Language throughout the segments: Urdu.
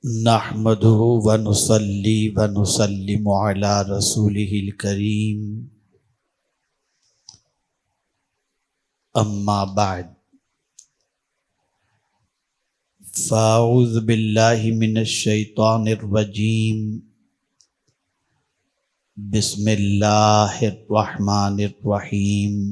نحمده ونصلي ونسلم على رسوله الكريم أما بعد فأعوذ بالله من الشيطان الرجيم بسم الله الرحمن الرحيم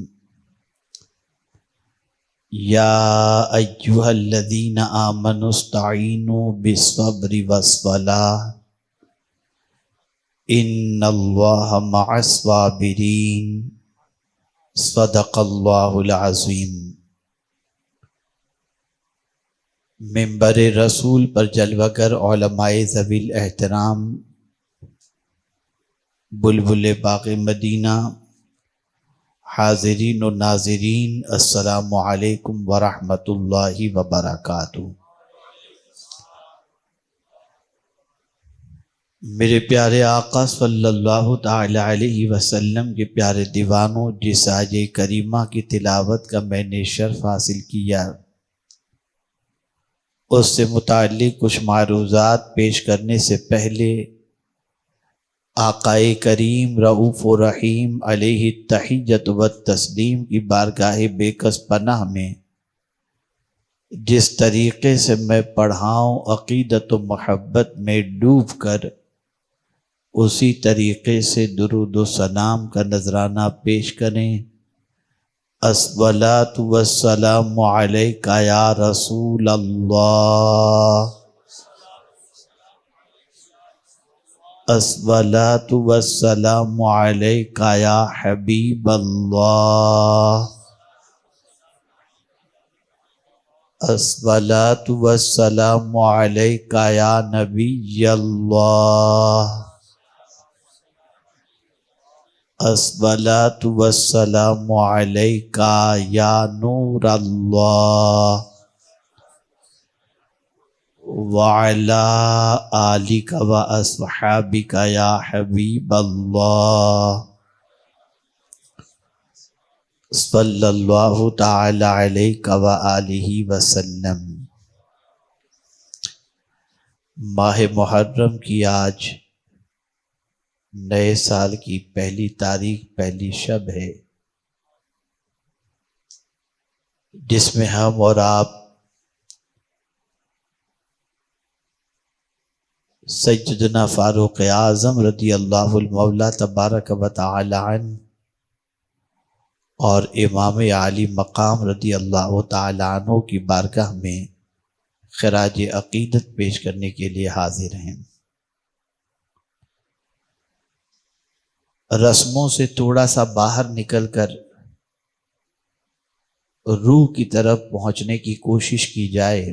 يا أيها الذين آمنوا استعينوا بالصبر والصلاة إن الله مع الصابرين صدق الله العظيم۔ منبر رسول پر جلوہ گر علماء ذوی الاحترام، بلبل باغ مدینہ، حاضرین و ناظرین، السلام علیکم ورحمۃ اللہ وبرکاتہ۔ میرے پیارے آقا صلی اللہ تعالی علیہ وسلم کے پیارے دیوانوں، جس آیہ کریمہ کی تلاوت کا میں نے شرف حاصل کیا، اس سے متعلق کچھ معروضات پیش کرنے سے پہلے آقائے کریم رؤوف و رحیم علیہ التحیۃ والتسلیم کی بارگاہ بے کس پناہ میں جس طریقے سے میں پڑھاؤں عقیدت و محبت میں ڈوب کر اسی طریقے سے درود و سلام کا نذرانہ پیش کریں۔ الصلاۃ والسلام علیک یا رسول اللہ، الصلاۃ والسلام علیک یا حبیب اللہ، الصلاۃ والسلام علیک یا نبی اللہ، الصلاۃ والسلام علیک یا نور اللہ، وعلی آلک و اصحابک یا حبیب اللہ، صلی اللہ تعالی علیک و آلہ وسلم۔ ماہ محرم کی آج نئے سال کی پہلی تاریخ، پہلی شب ہے، جس میں ہم اور آپ سیدنا فاروق اعظم رضی اللہ المولا تبارک و تعالی عنہ اور امام عالی مقام رضی اللہ تعالی عنہ کی بارگاہ میں خراج عقیدت پیش کرنے کے لیے حاضر ہیں۔ رسموں سے تھوڑا سا باہر نکل کر روح کی طرف پہنچنے کی کوشش کی جائے،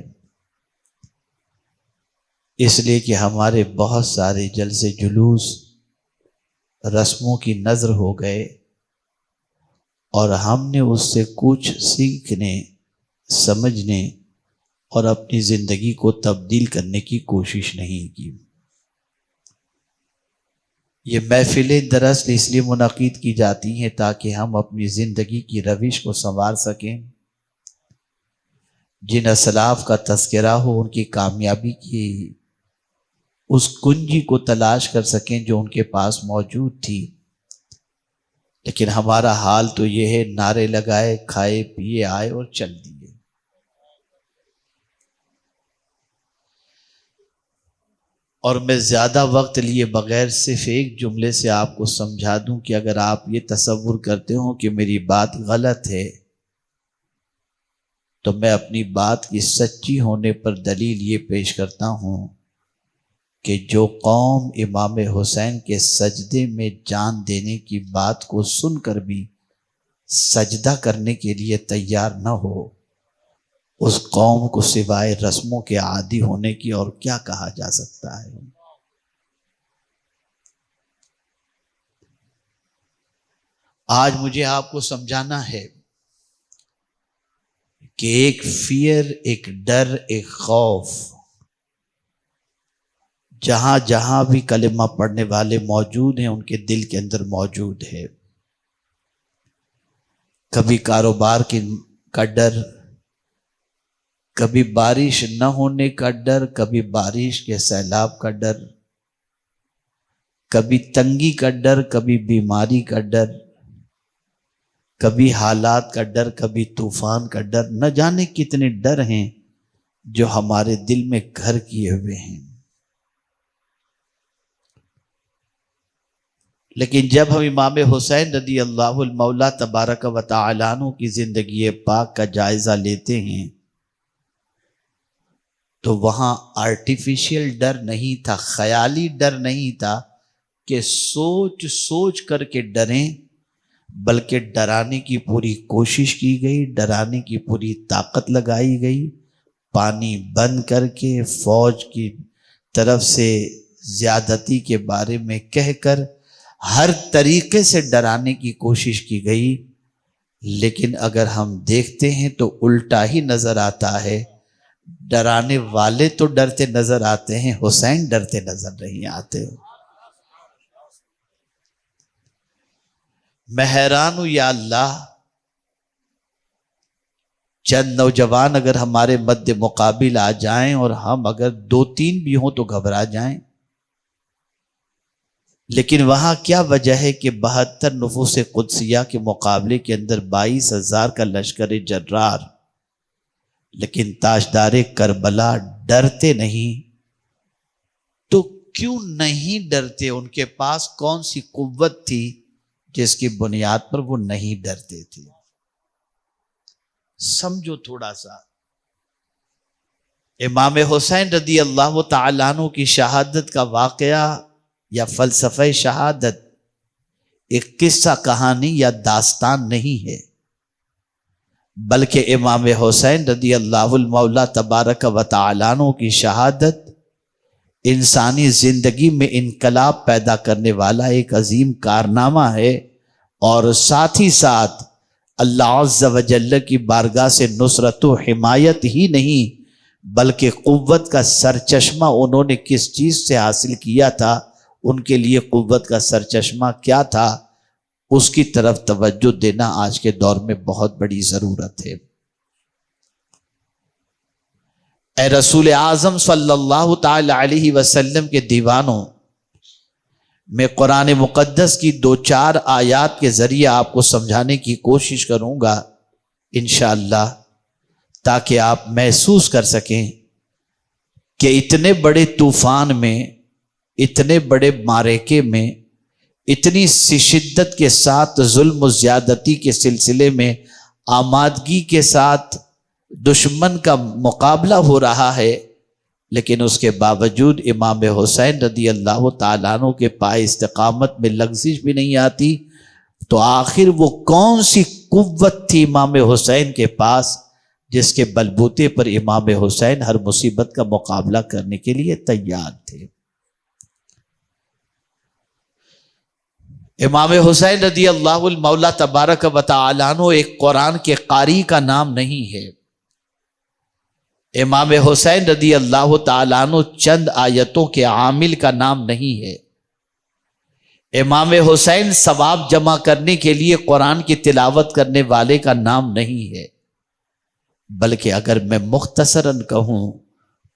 اس لیے کہ ہمارے بہت سارے جلسے جلوس رسموں کی نظر ہو گئے اور ہم نے اس سے کچھ سیکھنے، سمجھنے اور اپنی زندگی کو تبدیل کرنے کی کوشش نہیں کی۔ یہ محفلیں دراصل اس لیے منعقد کی جاتی ہیں تاکہ ہم اپنی زندگی کی روش کو سنوار سکیں، جن اسلاف کا تذکرہ ہو ان کی کامیابی کی اس کنجی کو تلاش کر سکیں جو ان کے پاس موجود تھی۔ لیکن ہمارا حال تو یہ ہے، نعرے لگائے، کھائے پیے، آئے اور چل دیے۔ اور میں زیادہ وقت لیے بغیر صرف ایک جملے سے آپ کو سمجھا دوں کہ اگر آپ یہ تصور کرتے ہوں کہ میری بات غلط ہے تو میں اپنی بات کی سچی ہونے پر دلیل یہ پیش کرتا ہوں کہ جو قوم امام حسین کے سجدے میں جان دینے کی بات کو سن کر بھی سجدہ کرنے کے لیے تیار نہ ہو، اس قوم کو سوائے رسموں کے عادی ہونے کی اور کیا کہا جا سکتا ہے۔ آج مجھے آپ کو سمجھانا ہے کہ ایک فیئر، ایک ڈر، ایک خوف جہاں جہاں بھی کلمہ پڑھنے والے موجود ہیں ان کے دل کے اندر موجود ہے۔ کبھی کاروبار کا ڈر، کبھی بارش نہ ہونے کا ڈر، کبھی بارش کے سیلاب کا ڈر، کبھی تنگی کا ڈر، کبھی بیماری کا ڈر، کبھی حالات کا ڈر، کبھی طوفان کا ڈر۔ نہ جانے کتنے ڈر ہیں جو ہمارے دل میں گھر کیے ہوئے ہیں۔ لیکن جب ہم امام حسین رضی اللہ المولا تبارک و تعالی عنہ کی زندگی پاک کا جائزہ لیتے ہیں تو وہاں آرٹیفیشل ڈر نہیں تھا، خیالی ڈر نہیں تھا کہ سوچ سوچ کر کے ڈریں، بلکہ ڈرانے کی پوری کوشش کی گئی، ڈرانے کی پوری طاقت لگائی گئی، پانی بند کر کے فوج کی طرف سے زیادتی کے بارے میں کہہ کر ہر طریقے سے ڈرانے کی کوشش کی گئی۔ لیکن اگر ہم دیکھتے ہیں تو الٹا ہی نظر آتا ہے، ڈرانے والے تو ڈرتے نظر آتے ہیں، حسین ڈرتے نظر نہیں آتے۔ میں حیران ہوں یا اللہ، چند نوجوان اگر ہمارے مد مقابل آ جائیں اور ہم اگر 2-3 بھی ہوں تو گھبرا جائیں، لیکن وہاں کیا وجہ ہے کہ 72 نفوس قدسیہ کے مقابلے کے اندر 22,000 کا لشکر جرار، لیکن تاجدار کربلا ڈرتے نہیں؟ تو کیوں نہیں ڈرتے؟ ان کے پاس کون سی قوت تھی جس کی بنیاد پر وہ نہیں ڈرتے تھے؟ سمجھو تھوڑا سا۔ امام حسین رضی اللہ تعالیٰ عنہ کی شہادت کا واقعہ یا فلسفہ شہادت ایک قصہ کہانی یا داستان نہیں ہے، بلکہ امام حسین رضی اللہ المولا تبارک و تعالیٰ عنہ کی شہادت انسانی زندگی میں انقلاب پیدا کرنے والا ایک عظیم کارنامہ ہے، اور ساتھ ہی ساتھ اللہ عز و جل کی بارگاہ سے نصرت و حمایت ہی نہیں بلکہ قوت کا سرچشمہ انہوں نے کس چیز سے حاصل کیا تھا، ان کے لیے قوت کا سرچشمہ کیا تھا، اس کی طرف توجہ دینا آج کے دور میں بہت بڑی ضرورت ہے۔ اے رسول اعظم صلی اللہ تعالی علیہ وسلم کے دیوانوں، میں قرآن مقدس کی 2-4 آیات کے ذریعے آپ کو سمجھانے کی کوشش کروں گا انشاءاللہ، تاکہ آپ محسوس کر سکیں کہ اتنے بڑے طوفان میں، اتنے بڑے معرکے میں، اتنی سی شدت کے ساتھ ظلم و زیادتی کے سلسلے میں آمادگی کے ساتھ دشمن کا مقابلہ ہو رہا ہے، لیکن اس کے باوجود امام حسین رضی اللہ تعالیٰ عنہ کے پائے استقامت میں لغزش بھی نہیں آتی۔ تو آخر وہ کون سی قوت تھی امام حسین کے پاس جس کے بلبوتے پر امام حسین ہر مصیبت کا مقابلہ کرنے کے لیے تیار تھے؟ امام حسین رضی اللہ المولا تبارک و تعالی عنہ ایک قرآن کے قاری کا نام نہیں ہے۔ امام حسین رضی اللہ تعالیٰ عنہ چند آیتوں کے عامل کا نام نہیں ہے۔ امام حسین ثواب جمع کرنے کے لیے قرآن کی تلاوت کرنے والے کا نام نہیں ہے، بلکہ اگر میں مختصراً کہوں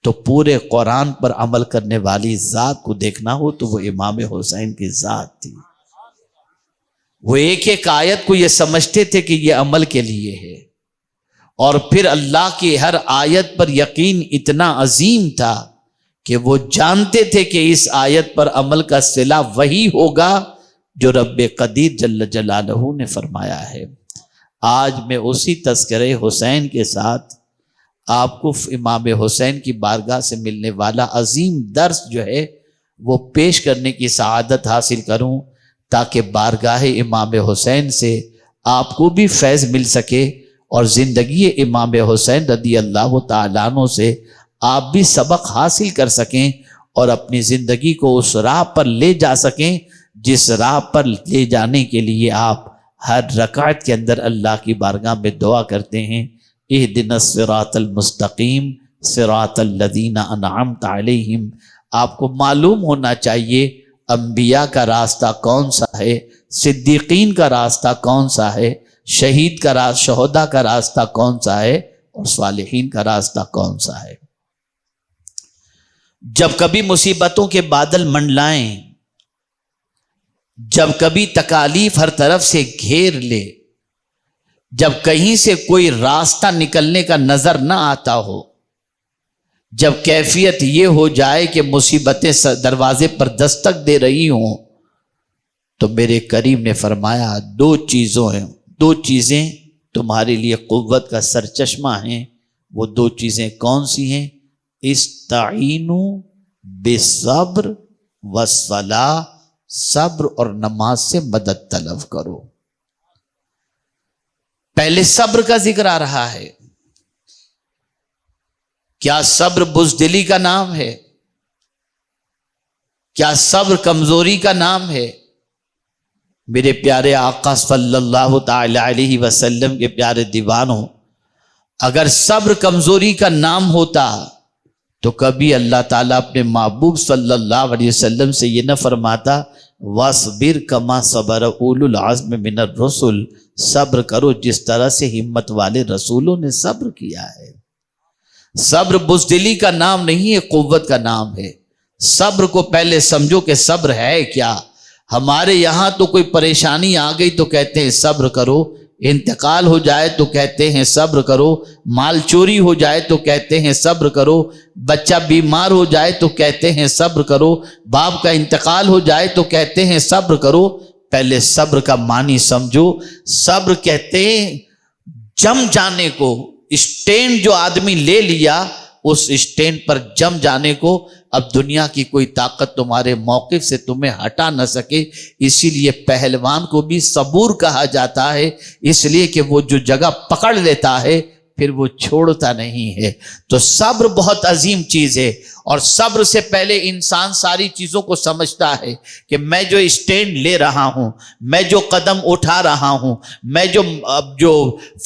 تو پورے قرآن پر عمل کرنے والی ذات کو دیکھنا ہو تو وہ امام حسین کی ذات تھی۔ وہ ایک ایک آیت کو یہ سمجھتے تھے کہ یہ عمل کے لیے ہے، اور پھر اللہ کی ہر آیت پر یقین اتنا عظیم تھا کہ وہ جانتے تھے کہ اس آیت پر عمل کا صلہ وہی ہوگا جو رب قدیر جل جلالہ نے فرمایا ہے۔ آج میں اسی تذکرہ حسین کے ساتھ آپ کو امام حسین کی بارگاہ سے ملنے والا عظیم درس جو ہے وہ پیش کرنے کی سعادت حاصل کروں، تاکہ بارگاہ امام حسین سے آپ کو بھی فیض مل سکے اور زندگی امام حسین رضی اللہ تعالیٰ عنہ سے آپ بھی سبق حاصل کر سکیں اور اپنی زندگی کو اس راہ پر لے جا سکیں جس راہ پر لے جانے کے لیے آپ ہر رکعت کے اندر اللہ کی بارگاہ میں دعا کرتے ہیں، اہدنا الصراط المستقیم صراط الذین انعمت علیہم۔ آپ کو معلوم ہونا چاہیے انبیاء کا راستہ کون سا ہے، صدیقین کا راستہ کون سا ہے، شہید کا شہداء کا راستہ کون سا ہے، اور صالحین کا راستہ کون سا ہے۔ جب کبھی مصیبتوں کے بادل منڈلائیں، جب کبھی تکالیف ہر طرف سے گھیر لے، جب کہیں سے کوئی راستہ نکلنے کا نظر نہ آتا ہو، جب کیفیت یہ ہو جائے کہ مصیبتیں دروازے پر دستک دے رہی ہوں، تو میرے کریم نے فرمایا دو چیزیں تمہارے لیے قوت کا سرچشمہ ہیں۔ وہ دو چیزیں کون سی ہیں؟ استعینوا بالصبر والصلاۃ، صبر اور نماز سے مدد طلب کرو۔ پہلے صبر کا ذکر آ رہا ہے۔ کیا صبر بزدلی کا نام ہے؟ کیا صبر کمزوری کا نام ہے؟ میرے پیارے آقا صلی اللہ تعالی علیہ وسلم کے پیارے دیوانوں، اگر صبر کمزوری کا نام ہوتا تو کبھی اللہ تعالیٰ اپنے محبوب صلی اللہ علیہ وسلم سے یہ نہ فرماتا وَاصْبِرْ كَمَا صَبَرَ أُولُو الْعَزْمِ مِنَ الرُّسُلِ، صبر کرو جس طرح سے ہمت والے رسولوں نے صبر کیا ہے۔ صبر بزدلی کا نام نہیں ہے، قوت کا نام ہے۔ صبر کو پہلے سمجھو کہ صبر ہے کیا۔ ہمارے یہاں تو کوئی پریشانی آ گئی تو کہتے ہیں صبر کرو، انتقال ہو جائے تو کہتے ہیں صبر کرو، مال چوری ہو جائے تو کہتے ہیں صبر کرو، بچہ بیمار ہو جائے تو کہتے ہیں صبر کرو، باپ کا انتقال ہو جائے تو کہتے ہیں صبر کرو۔ پہلے صبر کا معنی سمجھو۔ صبر کہتے ہیں جم جانے کو، اسٹینڈ جو آدمی لے لیا اس اسٹینڈ پر جم جانے کو، اب دنیا کی کوئی طاقت تمہارے موقف سے تمہیں ہٹا نہ سکے۔ اسی لیے پہلوان کو بھی صبور کہا جاتا ہے، اس لیے کہ وہ جو جگہ پکڑ لیتا ہے پھر وہ چھوڑتا نہیں ہے۔ تو صبر بہت عظیم چیز ہے، اور صبر سے پہلے انسان ساری چیزوں کو سمجھتا ہے کہ میں جو اسٹینڈ لے رہا ہوں، میں جو قدم اٹھا رہا ہوں، میں جو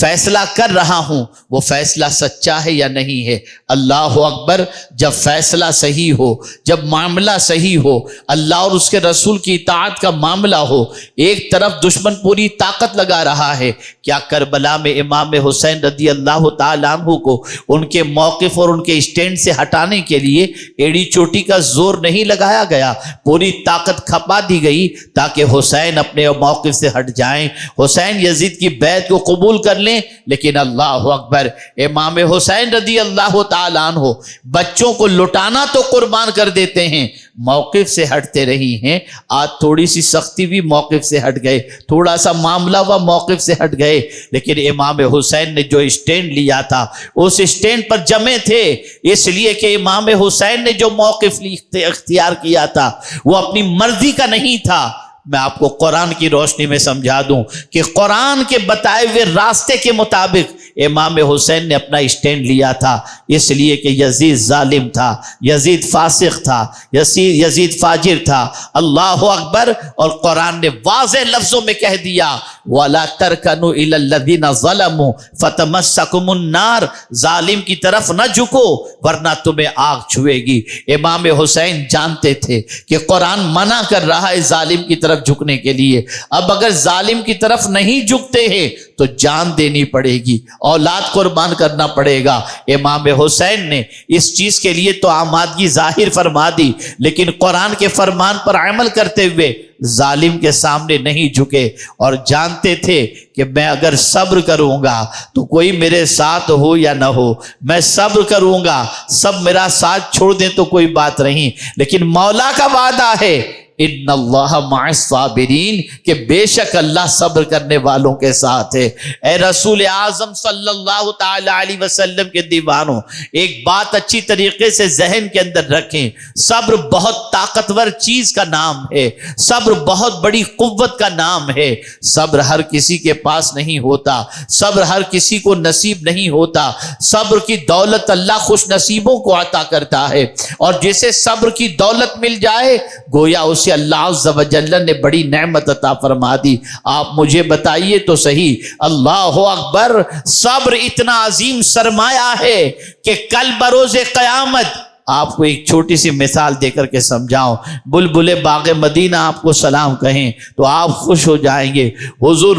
فیصلہ کر رہا ہوں وہ فیصلہ سچا ہے یا نہیں ہے۔ اللہ اکبر، جب فیصلہ صحیح ہو، جب معاملہ صحیح ہو، اللہ اور اس کے رسول کی اطاعت کا معاملہ ہو، ایک طرف دشمن پوری طاقت لگا رہا ہے، کیا کربلا میں امام حسین رضی اللہ تعالیٰ عنہ کو ان کے موقف اور ان کے اسٹینڈ سے ہٹانے کے لیے ایڑی چوٹی کا زور نہیں لگایا گیا، پوری طاقت کھپا دی گئی تاکہ حسین اپنے موقف سے ہٹ جائیں، حسین یزید کی بیعت کو قبول کر لیں۔ لیکن اللہ اکبر، امام حسین رضی اللہ تعالیٰ عنہ بچوں کو لٹانا تو قربان کر دیتے ہیں، موقف سے ہٹتے رہی ہیں۔ آج تھوڑی سی سختی بھی موقف سے ہٹ گئے، تھوڑا سا معاملہ ہوا موقف سے ہٹ گئے، لیکن امام حسین نے جو اسٹینڈ لیا تھا اس اسٹینڈ پر جمے تھے، اس لیے کہ امام حسین نے جو موقف اختیار کیا تھا وہ اپنی مرضی کا نہیں تھا۔ میں آپ کو قرآن کی روشنی میں سمجھا دوں کہ قرآن کے بتائے ہوئے راستے کے مطابق امام حسین نے اپنا اسٹینڈ لیا تھا، اس لیے کہ یزید ظالم تھا، یزید فاسق تھا، یزید فاجر تھا۔ اللہ اکبر، اور قرآن نے واضح لفظوں میں کہہ دیا وَلَا تَرْكَنُوا إِلَى الَّذِينَ ظَلَمُوا فَتَمَسَّكُمُ النَّارُ، ظالم کی طرف نہ جھکو ورنہ تمہیں آگ چھوئے گی۔ امام حسین جانتے تھے کہ قرآن منع کر رہا ہے ظالم کی طرف جھکنے کے لیے، اب اگر ظالم کی طرف نہیں جھکتے ہیں تو جان دینی پڑے گی، اولاد قربان کرنا پڑے گا۔ امام حسین نے اس چیز کے لیے تو آمادگی ظاہر فرما دی، لیکن قرآن کے فرمان پر عمل کرتے ہوئے ظالم کے سامنے نہیں جھکے، اور جانتے تھے کہ میں اگر صبر کروں گا تو کوئی میرے ساتھ ہو یا نہ ہو، میں صبر کروں گا، سب میرا ساتھ چھوڑ دیں تو کوئی بات نہیں، لیکن مولا کا وعدہ ہے ان اللہ مع الصابرین، کہ بے شک اللہ صبر کرنے والوں کے ساتھ ہے۔ اے رسول اعظم صلی اللہ تعالی علیہ وسلم کے دیوانوں، ایک بات اچھی طریقے سے ذہن کے اندر رکھیں، صبر بہت طاقتور چیز کا نام ہے، صبر بہت بڑی قوت کا نام ہے۔ صبر ہر کسی کے پاس نہیں ہوتا، صبر ہر کسی کو نصیب نہیں ہوتا، صبر کی دولت اللہ خوش نصیبوں کو عطا کرتا ہے، اور جسے صبر کی دولت مل جائے گویا اس اللہ عز و جل نے بڑی نعمت عطا فرما دی۔ آپ مجھے بتائیے تو صحیح، اللہ اکبر، صبر اتنا عظیم سرمایہ ہے کہ کل بروز قیامت، آپ کو ایک چھوٹی سی مثال دے کر کے سمجھاؤں، بلبل باغ مدینہ آپ کو سلام کہیں تو آپ خوش ہو جائیں گے۔ حضور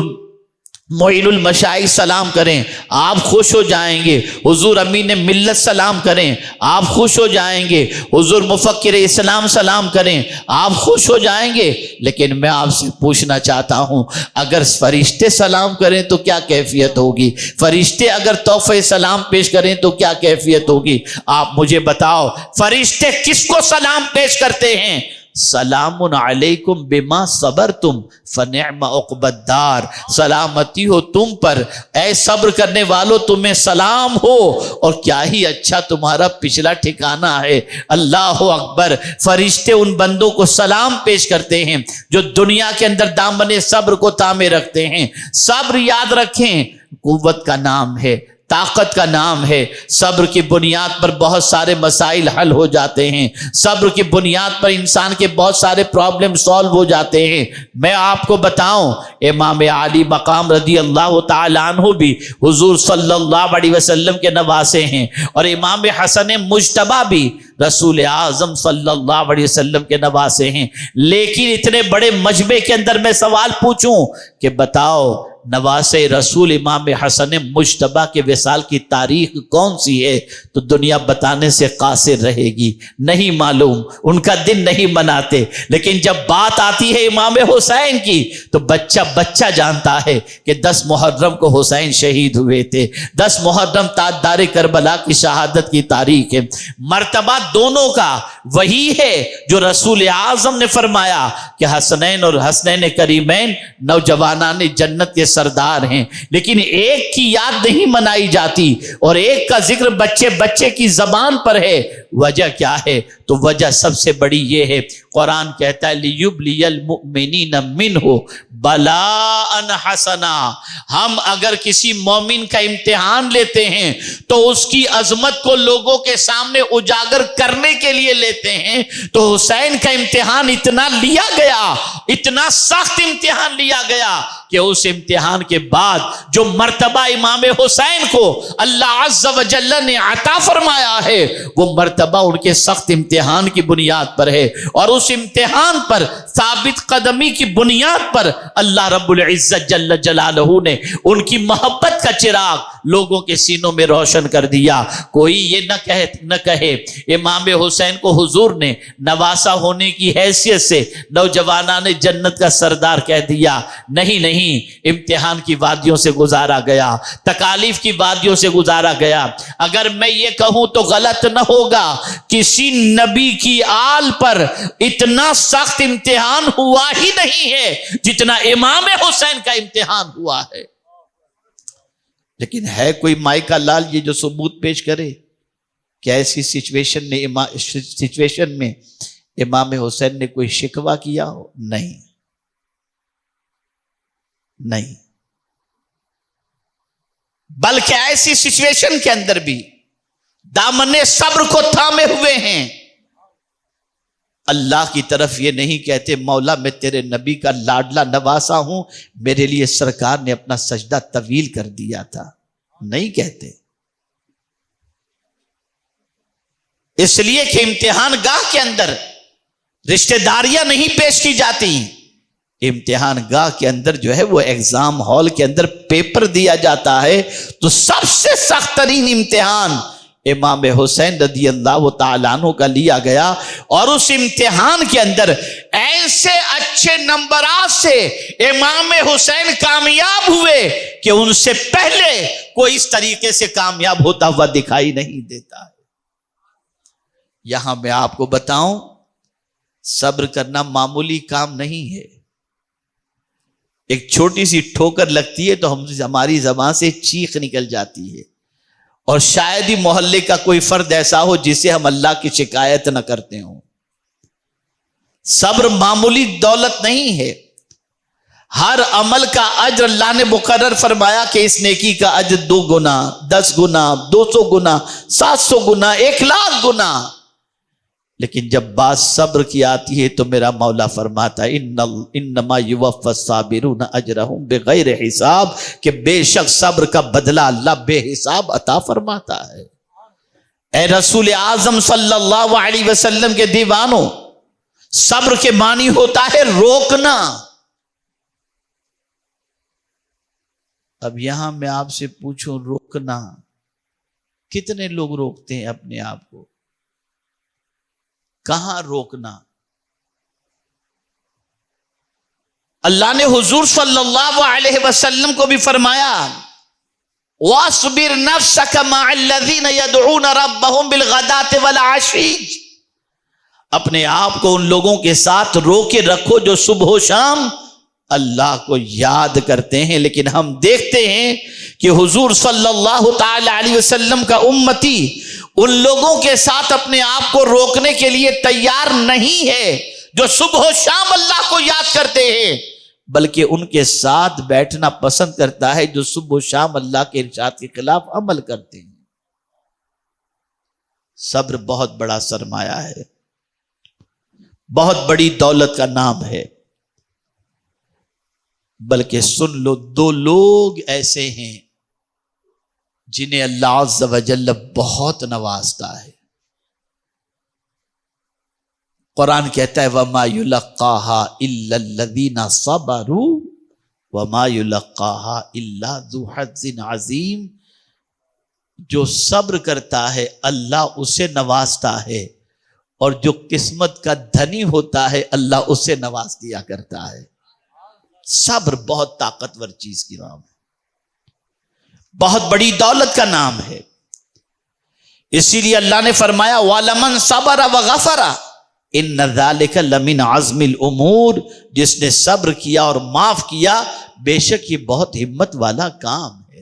معین المشائخ سلام کریں، آپ خوش ہو جائیں گے۔ حضور امین ملت سلام کریں، آپ خوش ہو جائیں گے۔ حضور مفکر اسلام سلام کریں، آپ خوش ہو جائیں گے۔ لیکن میں آپ سے پوچھنا چاہتا ہوں، اگر فرشتے سلام کریں تو کیا کیفیت ہوگی؟ فرشتے اگر تحفہ سلام پیش کریں تو کیا کیفیت ہوگی؟ آپ مجھے بتاؤ، فرشتے کس کو سلام پیش کرتے ہیں؟ سلام علیکم بما صبرتم فنعم عقبی الدار، سلامتی ہو تم پر اے صبر کرنے والو، تمہیں سلام ہو اور کیا ہی اچھا تمہارا پچھلا ٹھکانہ ہے۔ اللہ اکبر۔ فرشتے ان بندوں کو سلام پیش کرتے ہیں جو دنیا کے اندر دامن صبر کو تامے رکھتے ہیں۔ صبر یاد رکھیں قوت کا نام ہے، طاقت کا نام ہے۔ صبر کی بنیاد پر بہت سارے مسائل حل ہو جاتے ہیں، صبر کی بنیاد پر انسان کے بہت سارے پرابلم سالو ہو جاتے ہیں۔ میں آپ کو بتاؤں، امام عالی مقام رضی اللہ تعالیٰ عنہ بھی حضور صلی اللہ علیہ وسلم کے نواسے ہیں، اور امام حسن مجتبی بھی رسول اعظم صلی اللہ علیہ وسلم کے نواسے ہیں۔ لیکن اتنے بڑے مجمع کے اندر میں سوال پوچھوں کہ بتاؤ نواسے رسول امام حسن مجتبی کے وصال کی تاریخ کون سی ہے؟ تو دنیا بتانے سے قاصر رہے گی، نہیں معلوم، ان کا دن نہیں مناتے۔ لیکن جب بات آتی ہے امام حسین کی تو بچہ بچہ جانتا ہے کہ 10 محرم کو حسین شہید ہوئے تھے۔ 10 محرم تاجدار کربلا کی شہادت کی تاریخ ہے۔ مرتبہ دونوں کا وہی ہے جو رسول اعظم نے فرمایا کہ حسنین اور حسنین کریمین نوجوانان جنت کے سردار ہیں، لیکن ایک کی یاد نہیں منائی جاتی اور ایک کا ذکر بچے بچے کی زبان پر ہے۔ وجہ کیا ہے؟ تو وجہ سب سے بڑی یہ ہے، قرآن کہتا ہے لِيُبْلِيَ الْمُؤْمِنِينَ مِنْهُ بَلَاءً حَسَنًا، ہم اگر کسی مومن کا امتحان لیتے ہیں تو اس کی عظمت کو لوگوں کے سامنے اجاگر کرنے کے لیے لیتے ہیں۔ تو حسین کا امتحان اتنا لیا گیا، اتنا سخت امتحان لیا گیا کہ اس امتحان کے بعد جو مرتبہ امام حسین کو اللہ عز و جل نے عطا فرمایا ہے، وہ مرتبہ ان کے سخت امتحان کی بنیاد پر ہے، اور اس امتحان پر ثابت قدمی کی بنیاد پر اللہ رب العزت جل جلالہ نے ان کی محبت کا چراغ لوگوں کے سینوں میں روشن کر دیا۔ کوئی یہ نہ کہے امام حسین کو حضور نے نواسا ہونے کی حیثیت سے نوجوانان جنت کا سردار کہہ دیا۔ نہیں، امتحان کی وادیوں سے گزارا گیا، تکالیف کی وادیوں سے گزارا گیا۔ اگر میں یہ کہوں تو غلط نہ ہوگا، کسی نبی کی آل پر اتنا سخت امتحان ہوا ہی نہیں ہے جتنا امام حسین کا امتحان ہوا ہے۔ لیکن ہے کوئی مائکا لال یہ جو ثبوت پیش کرے کہ ایسی سچویشن میں امام حسین نے کوئی شکوہ کیا ہو؟ نہیں، بلکہ ایسی سچویشن کے اندر بھی دامن صبر کو تھامے ہوئے ہیں۔ اللہ کی طرف یہ نہیں کہتے مولا میں تیرے نبی کا لاڈلا نواسا ہوں، میرے لیے سرکار نے اپنا سجدہ طویل کر دیا تھا، نہیں کہتے۔ اس لیے کہ امتحان گاہ کے اندر رشتہ داریاں نہیں پیش کی جاتی، امتحان گاہ کے اندر جو ہے وہ ایگزام ہال کے اندر پیپر دیا جاتا ہے۔ تو سب سے سخت ترین امتحان امام حسین رضی اللہ تعالیٰ عنہ کا لیا گیا، اور اس امتحان کے اندر ایسے اچھے نمبرات سے امام حسین کامیاب ہوئے کہ ان سے پہلے کوئی اس طریقے سے کامیاب ہوتا ہوا دکھائی نہیں دیتا ہے۔ یہاں میں آپ کو بتاؤں، صبر کرنا معمولی کام نہیں ہے۔ ایک چھوٹی سی ٹھوکر لگتی ہے تو ہماری زبان سے چیخ نکل جاتی ہے، اور شاید ہی محلے کا کوئی فرد ایسا ہو جسے ہم اللہ کی شکایت نہ کرتے ہوں۔ صبر معمولی دولت نہیں ہے۔ ہر عمل کا اجر اللہ نے مقرر فرمایا کہ اس نیکی کا اجر 2 گنا، 10 گنا، 200 گنا، 700 گنا، 1,00,000 گنا۔ لیکن جب بات صبر کی آتی ہے تو میرا مولا فرماتا ہے انما یوفی الصابرون اجرہم بغیر حساب، کہ بے شک صبر کا بدلہ اللہ بے حساب عطا فرماتا ہے۔ اے رسول اعظم صلی اللہ علیہ وسلم کے دیوانوں، صبر کے معنی ہوتا ہے روکنا۔ اب یہاں میں آپ سے پوچھوں، روکنا کتنے لوگ روکتے ہیں اپنے آپ کو؟ کہاں روکنا؟ اللہ نے حضور صلی اللہ علیہ وسلم کو بھی فرمایا وَاصْبِرْ نَفْسَكَ مَعَ الَّذِينَ يَدْعُونَ رَبَّهُمْ بِالْغَدَاةِ وَالْعَشِيِّ، اپنے آپ کو ان لوگوں کے ساتھ رو کے رکھو جو صبح و شام اللہ کو یاد کرتے ہیں۔ لیکن ہم دیکھتے ہیں کہ حضور صلی اللہ تعالی علیہ وسلم کا امتی ان لوگوں کے ساتھ اپنے آپ کو روکنے کے لیے تیار نہیں ہے جو صبح و شام اللہ کو یاد کرتے ہیں، بلکہ ان کے ساتھ بیٹھنا پسند کرتا ہے جو صبح و شام اللہ کے ارشاد کے خلاف عمل کرتے ہیں۔ صبر بہت بڑا سرمایہ ہے، بہت بڑی دولت کا نام ہے۔ بلکہ سن لو، دو لوگ ایسے ہیں جنہیں اللہ عز و جل بہت نوازتا ہے۔ قرآن کہتا ہے وَمَا يُلَقَّاهَا إِلَّا الَّذِينَ صَبَرُوا وَمَا يُلَقَّاهَا إِلَّا ذُو حَظٍّ عَظِيمٍ، جو صبر کرتا ہے اللہ اسے نوازتا ہے، اور جو قسمت کا دھنی ہوتا ہے اللہ اسے نواز دیا کرتا ہے۔ صبر بہت طاقتور چیز کی نام ہے، بہت بڑی دولت کا نام ہے۔ اسی لیے اللہ نے فرمایا وَلَمَنْ صَبَرَ وَغَفَرَ ان ذالک لمن عزم الامور، جس نے صبر کیا اور معاف کیا بے شک یہ بہت ہمت والا کام ہے۔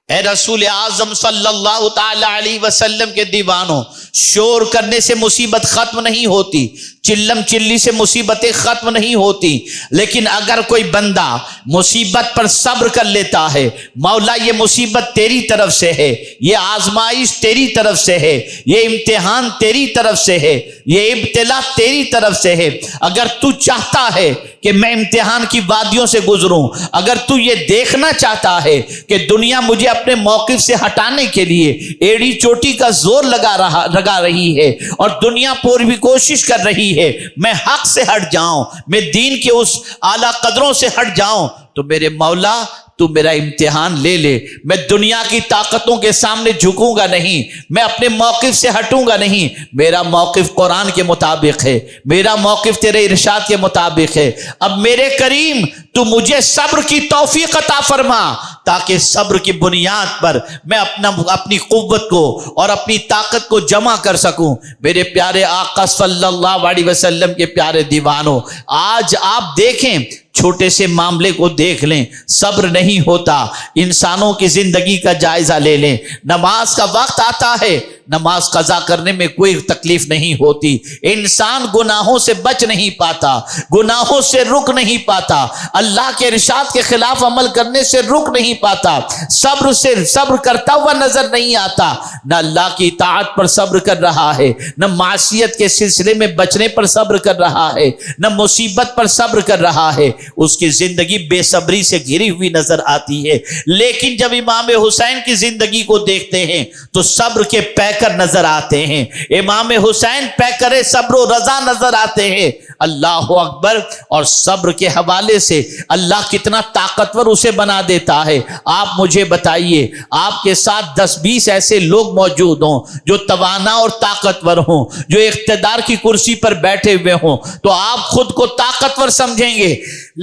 اے رسول اعظم صلی اللہ تعالی علیہ وسلم کے دیوانوں، شور کرنے سے مصیبت ختم نہیں ہوتی، چلم چلی سے مصیبتیں ختم نہیں ہوتی، لیکن اگر کوئی بندہ مصیبت پر صبر کر لیتا ہے، مولا یہ مصیبت تیری طرف سے ہے، یہ آزمائش تیری طرف سے ہے، یہ امتحان تیری طرف سے ہے، یہ ابتلا تیری طرف سے ہے، اگر تو چاہتا ہے کہ میں امتحان کی وادیوں سے گزروں، اگر تو یہ دیکھنا چاہتا ہے کہ دنیا مجھے اپنے موقف سے ہٹانے کے لیے ایڑی چوٹی کا زور لگا رہی ہے اور دنیا پوری بھی کوشش کر رہی ہے میں حق سے ہٹ جاؤں، میں دین کے اس اعلیٰ قدروں سے ہٹ جاؤں، تو میرے مولا تو میرا امتحان لے لے، میں دنیا کی طاقتوں کے سامنے جھکوں گا نہیں، میں اپنے موقف سے ہٹوں گا نہیں، میرا موقف قرآن کے مطابق ہے، میرا موقف تیرے ارشاد کے مطابق ہے۔ اب میرے کریم تو مجھے صبر کی توفیق عطا فرما تاکہ صبر کی بنیاد پر میں اپنی قوت کو اور اپنی طاقت کو جمع کر سکوں۔ میرے پیارے آقا صلی اللہ علیہ وسلم کے پیارے دیوانوں، آج آپ دیکھیں، چھوٹے سے معاملے کو دیکھ لیں، صبر نہیں ہوتا۔ انسانوں کی زندگی کا جائزہ لے لیں، نماز کا وقت آتا ہے، نماز قضا کرنے میں کوئی تکلیف نہیں ہوتی، انسان گناہوں سے بچ نہیں پاتا، گناہوں سے رک نہیں پاتا، اللہ کے ارشاد کے خلاف عمل کرنے سے رک نہیں پاتا، صبر کرتا ہوا نظر نہیں آتا، نہ اللہ کی اطاعت پر صبر کر رہا ہے، نہ معصیت کے سلسلے میں بچنے پر صبر کر رہا ہے، نہ مصیبت پر صبر کر رہا ہے، اس کی زندگی بے صبری سے گھری ہوئی نظر آتی ہے۔ لیکن جب امام حسین کی زندگی کو دیکھتے ہیں تو صبر کے پیکر نظر آتے ہیں، امام حسین پیکر صبر و رضا نظر آتے ہیں۔ اللہ اکبر! اور صبر کے حوالے سے اللہ کتنا طاقتور اسے بنا دیتا ہے۔ آپ مجھے بتائیے، آپ کے ساتھ 10-20 ایسے لوگ موجود ہوں جو توانا اور طاقتور ہوں، جو اقتدار کی کرسی پر بیٹھے ہوئے ہوں، تو آپ خود کو طاقتور سمجھیں گے،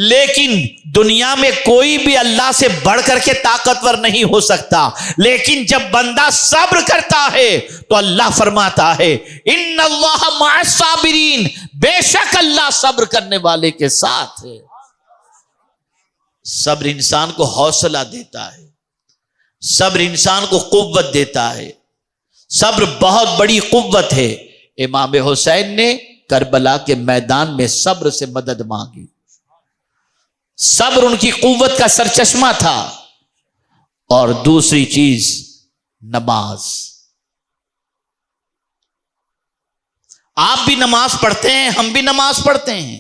لیکن دنیا میں کوئی بھی اللہ سے بڑھ کر کے طاقتور نہیں ہو سکتا۔ لیکن جب بندہ صبر کرتا ہے تو اللہ فرماتا ہے ان اللہ مع الصابرین، بے شک اللہ صبر کرنے والے کے ساتھ ہے۔ صبر انسان کو حوصلہ دیتا ہے، صبر انسان کو قوت دیتا ہے، صبر بہت بڑی قوت ہے۔ امام حسین نے کربلا کے میدان میں صبر سے مدد مانگی، صبر ان کی قوت کا سرچشمہ تھا۔ اور دوسری چیز نماز، آپ بھی نماز پڑھتے ہیں، ہم بھی نماز پڑھتے ہیں،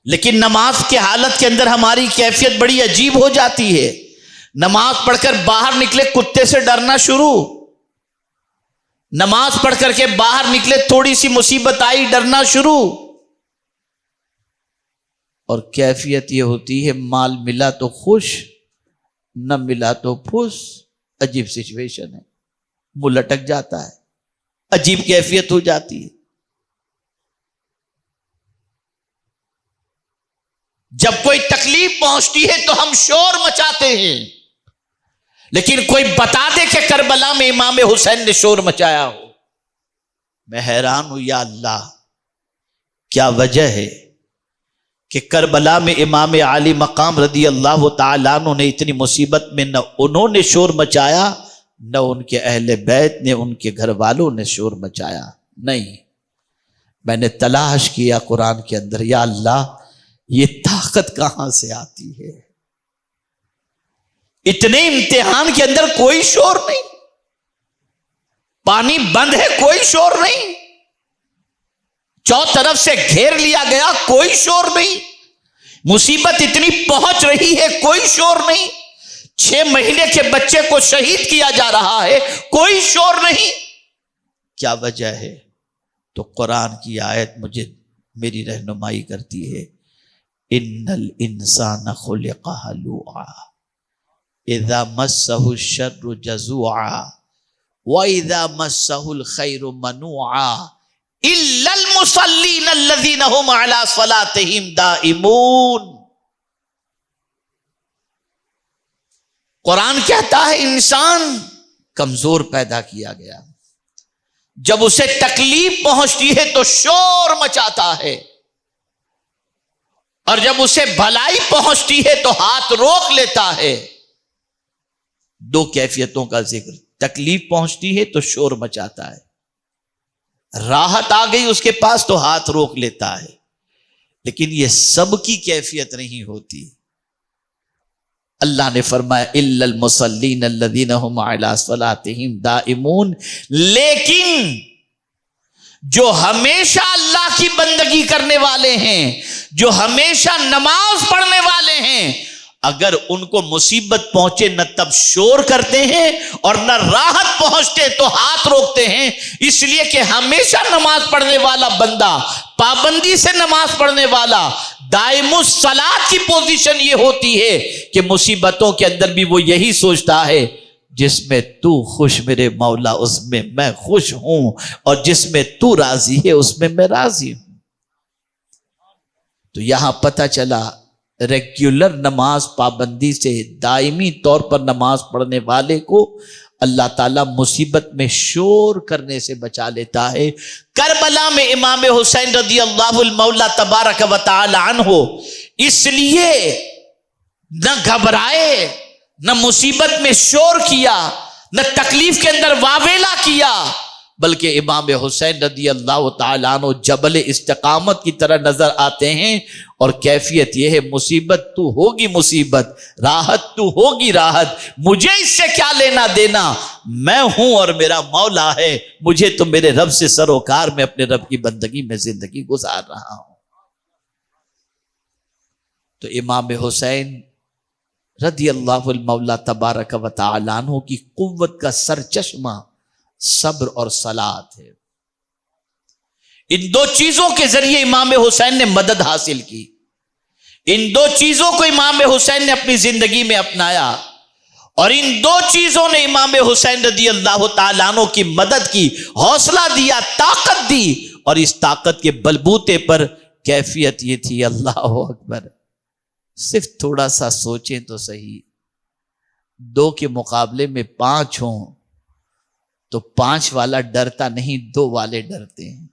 لیکن نماز کے حالت کے اندر ہماری کیفیت بڑی عجیب ہو جاتی ہے۔ نماز پڑھ کر باہر نکلے کتے سے ڈرنا شروع، نماز پڑھ کر کے باہر نکلے تھوڑی سی مصیبت آئی ڈرنا شروع، اور کیفیت یہ ہوتی ہے مال ملا تو خوش، نہ ملا تو پھوس. عجیب سچویشن ہے، منہ لٹک جاتا ہے، عجیب کیفیت ہو جاتی ہے. جب کوئی تکلیف پہنچتی ہے تو ہم شور مچاتے ہیں، لیکن کوئی بتا دے کہ کربلا میں امام حسین نے شور مچایا ہو. میں حیران ہوں یا اللہ، کیا وجہ ہے کہ کربلا میں امام عالی مقام رضی اللہ تعالیٰ عنہ نے اتنی مصیبت میں نہ انہوں نے شور مچایا، نہ ان کے اہل بیت نے، ان کے گھر والوں نے شور مچایا. نہیں، میں نے تلاش کیا قرآن کے اندر، یا اللہ یہ طاقت کہاں سے آتی ہے؟ اتنے امتحان کے اندر کوئی شور نہیں، پانی بند ہے کوئی شور نہیں، چاروں طرف سے گھیر لیا گیا کوئی شور نہیں، مصیبت اتنی پہنچ رہی ہے کوئی شور نہیں، 6 مہینے کے بچے کو شہید کیا جا رہا ہے کوئی شور نہیں. کیا وجہ ہے؟ تو قرآن کی آیت مجھے میری رہنمائی کرتی ہے. ان الانسان خلق ہلوعا اذا مسہ الشر جزوعا واذا مسہ الخیر منوعا الا المصلین الذین هم علی صلاتهم دائمون. قرآن کہتا ہے انسان کمزور پیدا کیا گیا، جب اسے تکلیف پہنچتی ہے تو شور مچاتا ہے، اور جب اسے بھلائی پہنچتی ہے تو ہاتھ روک لیتا ہے. 2 کیفیتوں کا ذکر، تکلیف پہنچتی ہے تو شور مچاتا ہے، راحت آ گئی اس کے پاس تو ہاتھ روک لیتا ہے. لیکن یہ سب کی کیفیت نہیں ہوتی. اللہ نے فرمایا الا المصلین الذین هم علی صلاتهم دائمون، لیکن جو ہمیشہ اللہ کی بندگی کرنے والے ہیں، جو ہمیشہ نماز پڑھنے والے ہیں، اگر ان کو مصیبت پہنچے نہ تب شور کرتے ہیں اور نہ راحت پہنچتے تو ہاتھ روکتے ہیں. اس لیے کہ ہمیشہ نماز پڑھنے والا بندہ، پابندی سے نماز پڑھنے والا، دائم الصلاۃ کی پوزیشن یہ ہوتی ہے کہ مصیبتوں کے اندر بھی وہ یہی سوچتا ہے جس میں تو خوش میرے مولا اس میں میں خوش ہوں، اور جس میں تو راضی ہے اس میں میں راضی ہوں. تو یہاں پتہ چلا ریگولر نماز پابندی سے دائمی طور پر نماز پڑھنے والے کو اللہ تعالیٰ مصیبت میں شور کرنے سے بچا لیتا ہے. کربلا میں امام حسین رضی اللہ المولا تبارک و تعالی عنہ اس لیے نہ گھبرائے، نہ مصیبت میں شور کیا، نہ تکلیف کے اندر واویلا کیا، بلکہ امام حسین رضی اللہ تعالیٰ عنہ جبل استقامت کی طرح نظر آتے ہیں. اور کیفیت یہ ہے مصیبت تو ہوگی مصیبت، راحت تو ہوگی راحت، مجھے اس سے کیا لینا دینا، میں ہوں اور میرا مولا ہے، مجھے تو میرے رب سے سروکار میں اپنے رب کی بندگی میں زندگی گزار رہا ہوں. تو امام حسین رضی اللہ المولا تبارک و تعالی عنہ کی قوت کا سرچشمہ صبر اور صلات ہے. ان 2 چیزوں کے ذریعے امام حسین نے مدد حاصل کی، ان 2 چیزوں کو امام حسین نے اپنی زندگی میں اپنایا، اور ان 2 چیزوں نے امام حسین رضی اللہ تعالیٰ عنہ کی مدد کی، حوصلہ دیا، طاقت دی. اور اس طاقت کے بلبوتے پر کیفیت یہ تھی، اللہ اکبر، صرف تھوڑا سا سوچیں تو صحیح، 2 کے مقابلے میں 5 ہوں تو 5 والا ڈرتا نہیں، 2 والے ڈرتے ہیں.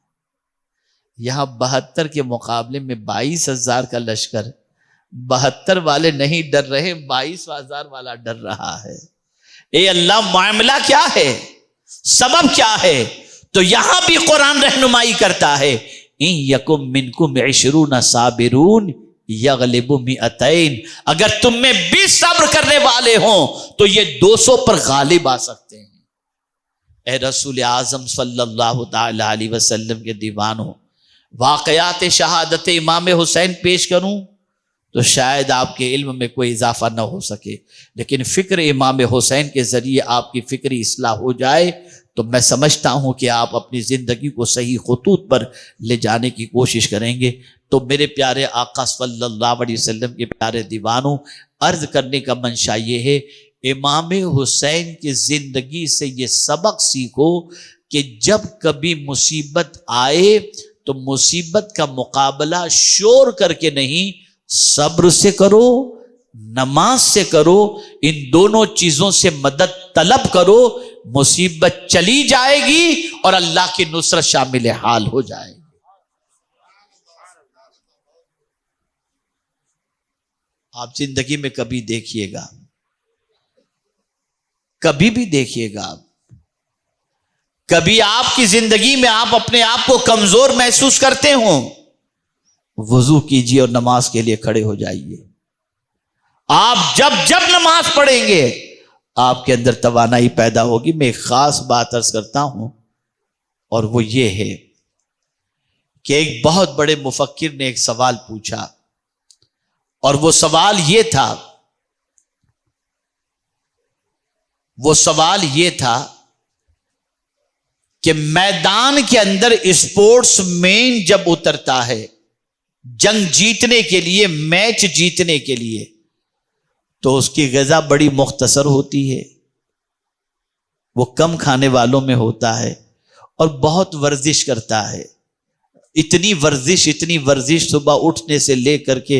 یہاں 72 کے مقابلے میں 22,000 کا لشکر، 72 والے نہیں ڈر رہے، 22,000 والا ڈر رہا ہے. اے اللہ، معاملہ کیا ہے، سبب کیا ہے؟ تو یہاں بھی قرآن رہنمائی کرتا ہے، ان یکم منکم 20 صابرون یغلبوا 200، اگر تم میں 20 صبر کرنے والے ہوں تو یہ 200 پر غالب آ سکتے ہیں. اے رسول اعظم صلی اللہ تعالی علیہ وسلم کے دیوانوں، واقعات شہادت امام حسین پیش کروں تو شاید آپ کے علم میں کوئی اضافہ نہ ہو سکے، لیکن فکر امام حسین کے ذریعے آپ کی فکری اصلاح ہو جائے تو میں سمجھتا ہوں کہ آپ اپنی زندگی کو صحیح خطوط پر لے جانے کی کوشش کریں گے. تو میرے پیارے آقا صلی اللہ علیہ وسلم کے پیارے دیوانوں، عرض کرنے کا منشا یہ ہے، امام حسین کی زندگی سے یہ سبق سیکھو کہ جب کبھی مصیبت آئے تو مصیبت کا مقابلہ شور کر کے نہیں، صبر سے کرو، نماز سے کرو، ان دونوں چیزوں سے مدد طلب کرو، مصیبت چلی جائے گی اور اللہ کی نصرت شامل حال ہو جائے گی۔ آپ زندگی میں کبھی دیکھیے گا، کبھی بھی دیکھیے گا، کبھی آپ کی زندگی میں آپ اپنے آپ کو کمزور محسوس کرتے ہوں، وضو کیجیے اور نماز کے لیے کھڑے ہو جائیے۔ آپ جب نماز پڑھیں گے آپ کے اندر توانائی پیدا ہوگی۔ میں ایک خاص بات عرض کرتا ہوں، اور وہ یہ ہے کہ ایک بہت بڑے مفکر نے ایک سوال پوچھا، اور وہ سوال یہ تھا کہ میدان کے اندر اسپورٹس مین جب اترتا ہے جنگ جیتنے کے لیے، میچ جیتنے کے لیے، تو اس کی غذا بڑی مختصر ہوتی ہے، وہ کم کھانے والوں میں ہوتا ہے اور بہت ورزش کرتا ہے۔ اتنی ورزش صبح اٹھنے سے لے کر کے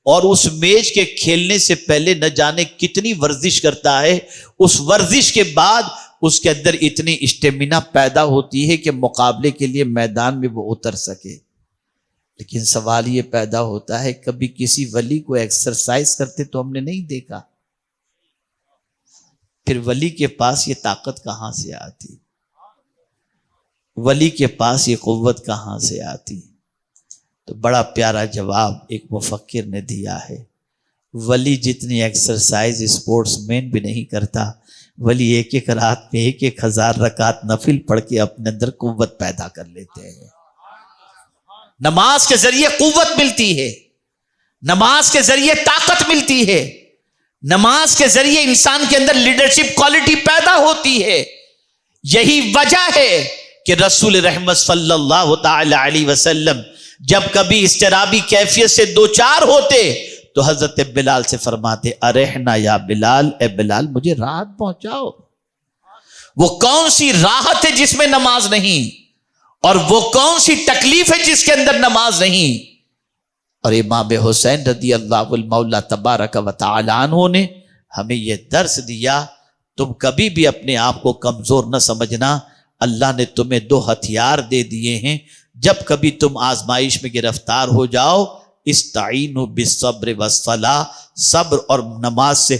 اور اس میچ کے کھیلنے سے پہلے نہ جانے کتنی ورزش کرتا ہے۔ اس ورزش کے بعد اس کے اندر اتنی اسٹیمنا پیدا ہوتی ہے کہ مقابلے کے لیے میدان میں وہ اتر سکے۔ لیکن سوال یہ پیدا ہوتا ہے، کبھی کسی ولی کو ایکسرسائز کرتے تو ہم نے نہیں دیکھا، پھر ولی کے پاس یہ طاقت کہاں سے آتی؟ ولی کے پاس یہ قوت کہاں سے آتی؟ تو بڑا پیارا جواب ایک مفکر نے دیا ہے، ولی جتنی ایکسرسائز اسپورٹس مین بھی نہیں کرتا، ولی ایک رات میں 1000 رکعت نفل پڑھ کے اپنے اندر قوت پیدا کر لیتے ہیں۔ نماز کے ذریعے قوت ملتی ہے، نماز کے ذریعے طاقت ملتی ہے، نماز کے ذریعے انسان کے اندر لیڈرشپ کوالٹی پیدا ہوتی ہے۔ یہی وجہ ہے کہ رسول رحمت صلی اللہ تعالی علیہ وسلم جب کبھی اضطرابی کیفیت سے دوچار ہوتے تو حضرت بلال سے فرماتے، ارحنا یا بلال، اے بلال مجھے راحت پہنچاؤ۔ وہ کون سی راحت ہے جس میں نماز نہیں، اور وہ کون سی تکلیف ہے جس کے اندر نماز نہیں؟ اور امام حسین رضی اللہ المولا تبارک و تعالی عنہ نے ہمیں یہ درس دیا، تم کبھی بھی اپنے آپ کو کمزور نہ سمجھنا، اللہ نے تمہیں 2 ہتھیار دے دیے ہیں، جب کبھی تم آزمائش میں گرفتار ہو جاؤ، استعینوا بالصبر والصلاۃ، صبر اور نماز سے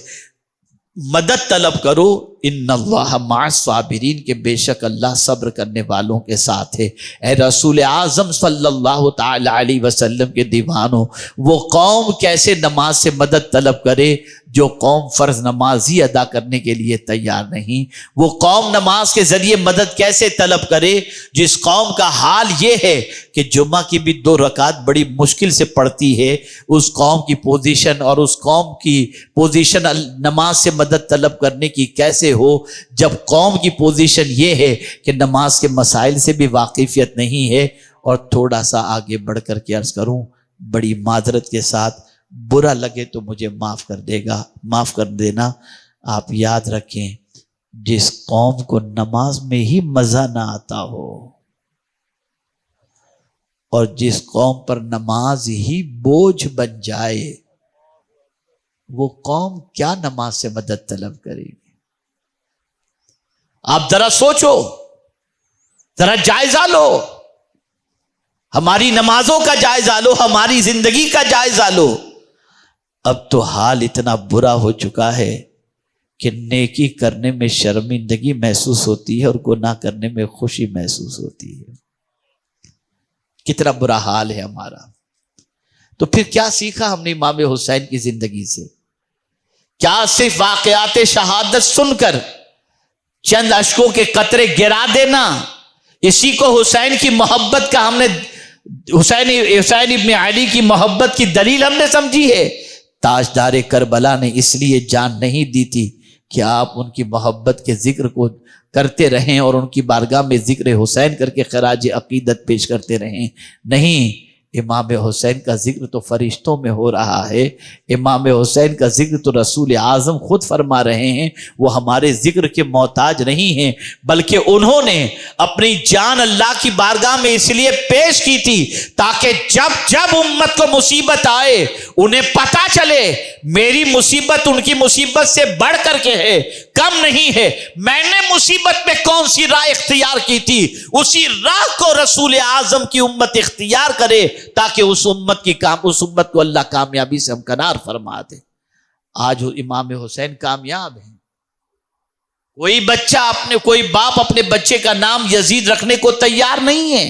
مدد طلب کرو، ان اللہ مع الصابرین، کہ بے شک اللہ صبر کرنے والوں کے ساتھ ہے۔ اے رسول اعظم صلی اللہ تعالی علیہ وسلم کے دیوانوں، وہ قوم کیسے نماز سے مدد طلب کرے جو قوم فرض نماز ہی ادا کرنے کے لیے تیار نہیں؟ وہ قوم نماز کے ذریعے مدد کیسے طلب کرے جس قوم کا حال یہ ہے کہ جمعہ کی بھی 2 رکعت بڑی مشکل سے پڑتی ہے؟ اس قوم کی پوزیشن اور اس قوم کی پوزیشن نماز سے مدد طلب کرنے کی کیسے ہو جب قوم کی پوزیشن یہ ہے کہ نماز کے مسائل سے بھی واقفیت نہیں ہے؟ اور تھوڑا سا آگے بڑھ کر کے عرض کروں، بڑی معذرت کے ساتھ، برا لگے تو مجھے معاف کر دینا، آپ یاد رکھیں، جس قوم کو نماز میں ہی مزہ نہ آتا ہو اور جس قوم پر نماز ہی بوجھ بن جائے، وہ قوم کیا نماز سے مدد طلب کرے گی؟ آپ ذرا سوچو، ذرا جائزہ لو، ہماری نمازوں کا جائزہ لو، ہماری زندگی کا جائزہ لو۔ اب تو حال اتنا برا ہو چکا ہے کہ نیکی کرنے میں شرمندگی محسوس ہوتی ہے اور گناہ کرنے میں خوشی محسوس ہوتی ہے۔ کتنا برا حال ہے ہمارا۔ تو پھر کیا سیکھا ہم نے امام حسین کی زندگی سے؟ کیا صرف واقعات شہادت سن کر چند اشکوں کے قطرے گرا دینا، اسی کو حسین کی محبت کا ہم نے حسین ابن علی کی محبت کی دلیل ہم نے سمجھی ہے؟ تاجدار کربلا نے اس لیے جان نہیں دی تھی کہ آپ ان کی محبت کے ذکر کو کرتے رہیں اور ان کی بارگاہ میں ذکر حسین کر کے خراج عقیدت پیش کرتے رہیں، نہیں، امام حسین کا ذکر تو فرشتوں میں ہو رہا ہے، امام حسین کا ذکر تو رسول اعظم خود فرما رہے ہیں، وہ ہمارے ذکر کے محتاج نہیں ہیں، بلکہ انہوں نے اپنی جان اللہ کی بارگاہ میں اس لیے پیش کی تھی تاکہ جب جب امت کو مصیبت آئے انہیں پتہ چلے میری مصیبت ان کی مصیبت سے بڑھ کر کے ہے، کم نہیں ہے، میں نے مصیبت میں کون سی راہ اختیار کی تھی اسی راہ کو رسول اعظم کی امت اختیار کرے تاکہ اس امت کو اللہ کامیابی سے ہمکنار فرما دے۔ آج امام حسین کامیاب ہیں، کوئی باپ اپنے بچے کا نام یزید رکھنے کو تیار نہیں ہے،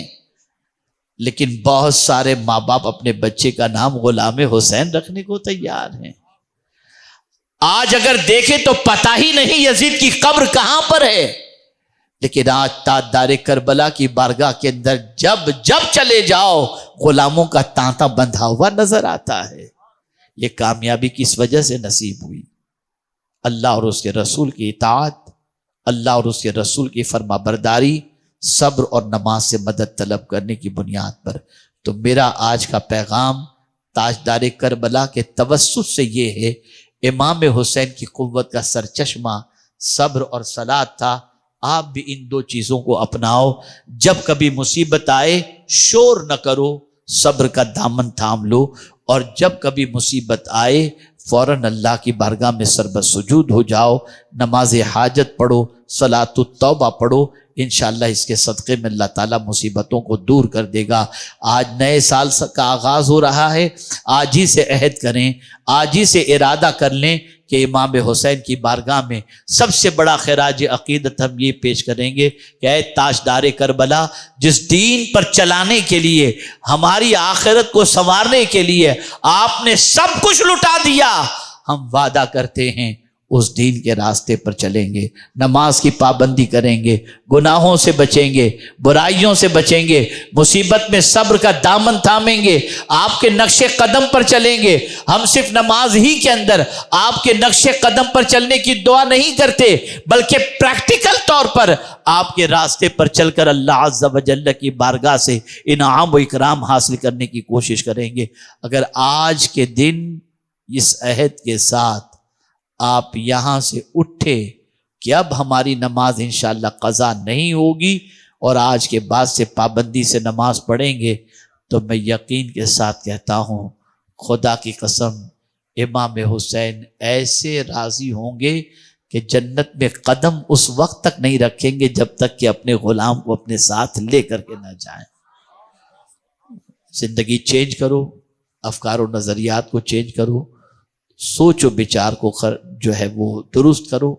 لیکن بہت سارے ماں باپ اپنے بچے کا نام غلام حسین رکھنے کو تیار ہیں۔ آج اگر دیکھیں تو پتہ ہی نہیں یزید کی قبر کہاں پر ہے، لیکن آج تاجدار کربلا کی بارگاہ کے اندر جب جب چلے جاؤ غلاموں کا تانتا بندھا ہوا نظر آتا ہے۔ یہ کامیابی کس وجہ سے نصیب ہوئی؟ اللہ اور اس کے رسول کی اطاعت، اللہ اور اس کے رسول کی فرما برداری، صبر اور نماز سے مدد طلب کرنے کی بنیاد پر۔ تو میرا آج کا پیغام تاجدار کربلا کے توسط سے یہ ہے، امام حسین کی قوت کا سرچشمہ صبر اور صلات تھا، آپ بھی ان دو چیزوں کو اپناؤ۔ جب کبھی مصیبت آئے شور نہ کرو، صبر کا دامن تھام لو، اور جب کبھی مصیبت آئے فوراً اللہ کی بارگاہ میں سربسجود ہو جاؤ، نماز حاجت پڑھو، صلاۃ التوبہ پڑھو، انشاءاللہ اس کے صدقے میں اللہ تعالیٰ مصیبتوں کو دور کر دے گا۔ آج نئے سال کا آغاز ہو رہا ہے، آج ہی سے عہد کریں، آج ہی سے ارادہ کر لیں کہ امام حسین کی بارگاہ میں سب سے بڑا خراج عقیدت ہم یہ پیش کریں گے کہ اے تاجدار کربلا، جس دین پر چلانے کے لیے، ہماری آخرت کو سنوارنے کے لیے آپ نے سب کچھ لٹا دیا، ہم وعدہ کرتے ہیں اس دین کے راستے پر چلیں گے، نماز کی پابندی کریں گے، گناہوں سے بچیں گے، برائیوں سے بچیں گے، مصیبت میں صبر کا دامن تھامیں گے، آپ کے نقش قدم پر چلیں گے۔ ہم صرف نماز ہی کے اندر آپ کے نقش قدم پر چلنے کی دعا نہیں کرتے، بلکہ پریکٹیکل طور پر آپ کے راستے پر چل کر اللہ عز و جل کی بارگاہ سے انعام و اکرام حاصل کرنے کی کوشش کریں گے۔ اگر آج کے دن اس عہد کے ساتھ آپ یہاں سے اٹھے کہ اب ہماری نماز انشاءاللہ قضا نہیں ہوگی اور آج کے بعد سے پابندی سے نماز پڑھیں گے، تو میں یقین کے ساتھ کہتا ہوں خدا کی قسم امام حسین ایسے راضی ہوں گے کہ جنت میں قدم اس وقت تک نہیں رکھیں گے جب تک کہ اپنے غلام کو اپنے ساتھ لے کر کے نہ جائیں۔ زندگی چینج کرو، افکار و نظریات کو چینج کرو، سوچ و بچار کو جو ہے وہ درست کرو،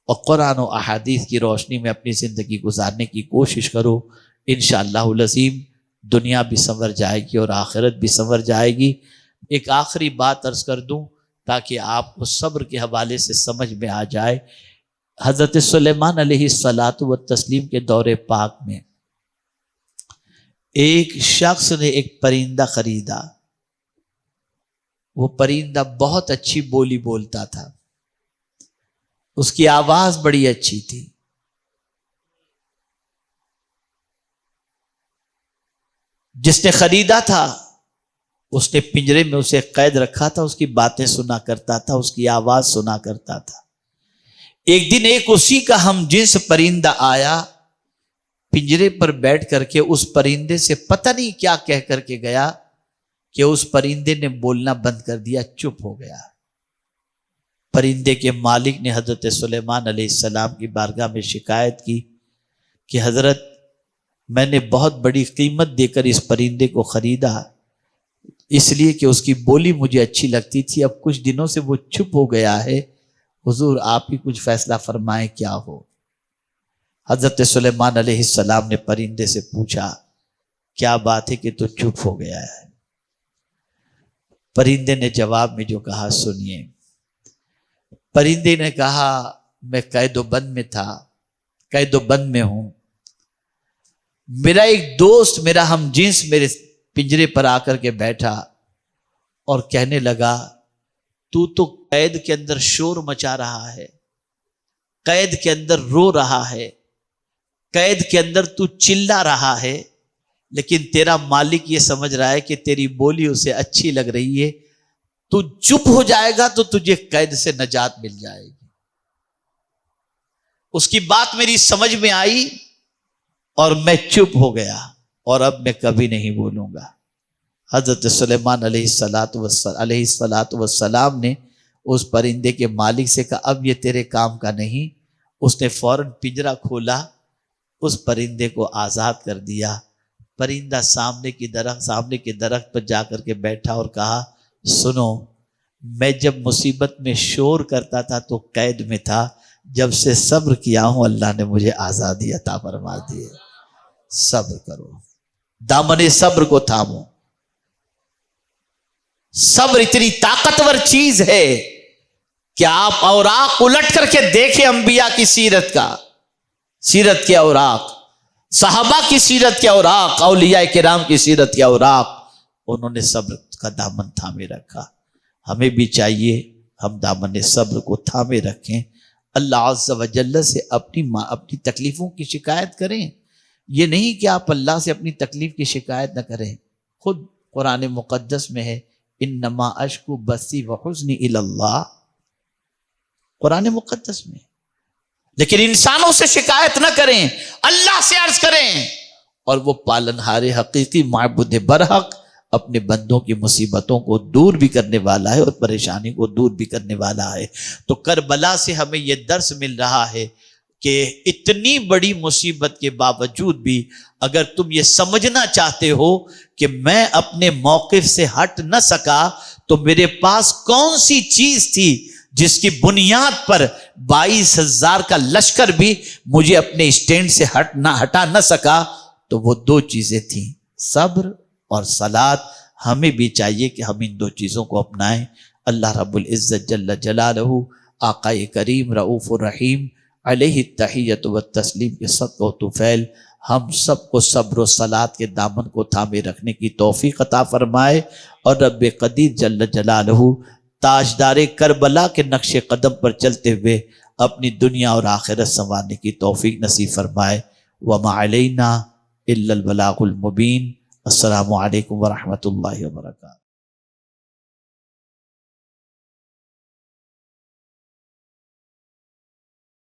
اور قرآن و احادیث کی روشنی میں اپنی زندگی گزارنے کی کوشش کرو۔ انشاءاللہ العظیم دنیا بھی سنور جائے گی اور آخرت بھی سنور جائے گی۔ ایک آخری بات عرض کر دوں تاکہ آپ کو صبر کے حوالے سے سمجھ میں آ جائے۔ حضرت سلیمان علیہ الصلاۃ والتسلیم کے دور پاک میں ایک شخص نے ایک پرندہ خریدا، وہ پرندہ بہت اچھی بولی بولتا تھا، اس کی آواز بڑی اچھی تھی۔ جس نے خریدا تھا اس نے پنجرے میں اسے قید رکھا تھا، اس کی باتیں سنا کرتا تھا، اس کی آواز سنا کرتا تھا۔ ایک دن ایک اسی کا ہم جنس پرندہ آیا، پنجرے پر بیٹھ کر کے اس پرندے سے پتہ نہیں کیا کہہ کر کے گیا کہ اس پرندے نے بولنا بند کر دیا، چپ ہو گیا۔ پرندے کے مالک نے حضرت سلیمان علیہ السلام کی بارگاہ میں شکایت کی کہ حضرت، میں نے بہت بڑی قیمت دے کر اس پرندے کو خریدا، اس لیے کہ اس کی بولی مجھے اچھی لگتی تھی، اب کچھ دنوں سے وہ چپ ہو گیا ہے، حضور آپ ہی کچھ فیصلہ فرمائیں کیا ہو۔ حضرت سلیمان علیہ السلام نے پرندے سے پوچھا کیا بات ہے کہ تو چپ ہو گیا ہے؟ پرندے نے جواب میں جو کہا سنیے۔ پرندے نے کہا میں قید و بند میں تھا، قید و بند میں ہوں، میرا ایک دوست، میرا ہم جنس میرے پنجرے پر آ کر کے بیٹھا اور کہنے لگا تو قید کے اندر شور مچا رہا ہے، قید کے اندر رو رہا ہے، قید کے اندر تو چلا رہا ہے، لیکن تیرا مالک یہ سمجھ رہا ہے کہ تیری بولی اسے اچھی لگ رہی ہے، تو چپ ہو جائے گا تو تجھے قید سے نجات مل جائے گی۔ اس کی بات میری سمجھ میں آئی اور میں چپ ہو گیا، اور اب میں کبھی نہیں بولوں گا۔ حضرت سلیمان علیہ السلام نے اس پرندے کے مالک سے کہا اب یہ تیرے کام کا نہیں۔ اس نے فوراً پنجرا کھولا، اس پرندے کو آزاد کر دیا۔ پرندہ سامنے کے درخت پر جا کر کے بیٹھا اور کہا سنو، میں جب مصیبت میں شور کرتا تھا تو قید میں تھا، جب سے صبر کیا ہوں اللہ نے مجھے آزادی عطا فرما دی ہے۔ صبر کرو، دامن صبر کو تھامو۔ صبر اتنی طاقتور چیز ہے کہ آپ اوراق الٹ کر کے دیکھیں انبیاء کی سیرت کے اوراق، صحابہ کی سیرت کے اوراق، اولیاء کرام کی سیرت کے اوراق، انہوں نے صبر کا دامن تھامے رکھا۔ ہمیں بھی چاہیے ہم دامن صبر کو تھامے رکھیں، اللہ عز و جل سے اپنی تکلیفوں کی شکایت کریں۔ یہ نہیں کہ آپ اللہ سے اپنی تکلیف کی شکایت نہ کریں، خود قرآن مقدس میں ہے انما اشکو بثی وحزنی الی اللہ، قرآن مقدس میں۔ لیکن انسانوں سے شکایت نہ کریں، اللہ سے عرض کریں، اور وہ پالنہار حقیقی معبود برحق اپنے بندوں کی مصیبتوں کو دور بھی کرنے والا ہے اور پریشانی کو دور بھی کرنے والا ہے۔ تو کربلا سے ہمیں یہ درس مل رہا ہے کہ اتنی بڑی مصیبت کے باوجود بھی اگر تم یہ سمجھنا چاہتے ہو کہ میں اپنے موقف سے ہٹ نہ سکا تو میرے پاس کون سی چیز تھی جس کی بنیاد پر 22,000 کا لشکر بھی مجھے اپنے سٹینڈ سے ہٹا نہ سکا، تو وہ دو چیزیں تھیں، صبر اور صلاۃ۔ ہمیں بھی چاہیے کہ ہم ان دو چیزوں کو اپنائیں۔ اللہ رب العزت جل جلالہ آقا کریم رؤوف الرحیم علیہ التحیۃ والتسلیم کے صدقہ و طفیل ہم سب کو صبر و صلاۃ کے دامن کو تھامے رکھنے کی توفیق عطا فرمائے، اور رب قدیر جل جلالہ تاجدار کربلا کے نقش قدم پر چلتے ہوئے اپنی دنیا اور آخرت سنوارنے کی توفیق نصیب فرمائے۔ وما علینا الا البلاغ المبین۔ السلام علیکم ورحمۃ اللہ وبرکاتہ۔